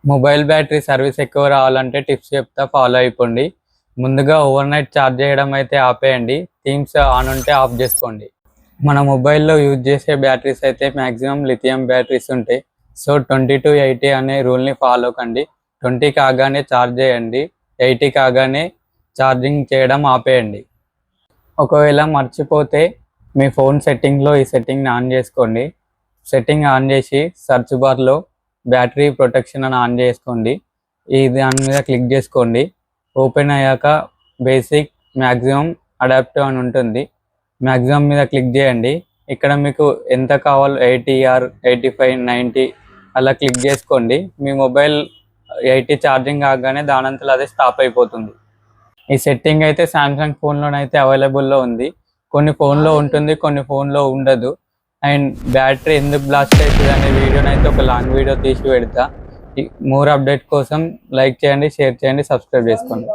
Mobile battery service ఎక్కువ రావాలంటే tips చెప్తా, ఫాలో అయిపోండి. ముందుగా ఓవర్ నైట్ ఛార్జ్ చేయడం అయితే ఆపేయండి. థీమ్స్ ఆన్ ఉంటే ఆఫ్ చేసుకోండి. మన మొబైల్లో యూజ్ చేసే బ్యాటరీస్ అయితే మ్యాక్సిమం లిథియం బ్యాటరీస్ ఉంటాయి. సో 20 to 80 అనే రూల్ని ఫాలో కండి. 20 కాగానే ఛార్జ్ చేయండి, 80 కాగానే ఛార్జింగ్ చేయడం ఆపేయండి. ఒకవేళ మర్చిపోతే మీ ఫోన్ సెట్టింగ్లో ఈ సెట్టింగ్ని ఆన్ చేసుకోండి. సెట్టింగ్ ఆన్ చేసి సర్చ్ బార్లో బ్యాటరీ ప్రొటెక్షన్ అని ఆన్ చేసుకోండి. దాని మీద క్లిక్ చేసుకోండి. ఓపెన్ అయ్యాక బేసిక్, మ్యాక్సిమం, అడాప్టివ్ అని ఉంటుంది. మ్యాక్సిమం మీద క్లిక్ చేయండి. ఇక్కడ మీకు ఎంత కావాలో 80 or 85, 90 అలా క్లిక్ చేసుకోండి. మీ మొబైల్ 80 ఛార్జింగ్ కాగానే దానంతలో అదే స్టాప్ అయిపోతుంది. ఈ సెట్టింగ్ అయితే సామ్సంగ్ ఫోన్లోనైతే అవైలబుల్లో ఉంది. కొన్ని ఫోన్లో ఉంటుంది, కొన్ని ఫోన్లో ఉండదు. అండ్ బ్యాటరీ ఎందుకు బ్లాస్ట్ అవుతుంది అనే వీడియోనైతే ఒక లాంగ్ వీడియో తీసి పెడతా. మోర్ అప్డేట్ కోసం లైక్ చేయండి, షేర్ చేయండి, సబ్స్క్రైబ్ చేసుకోండి.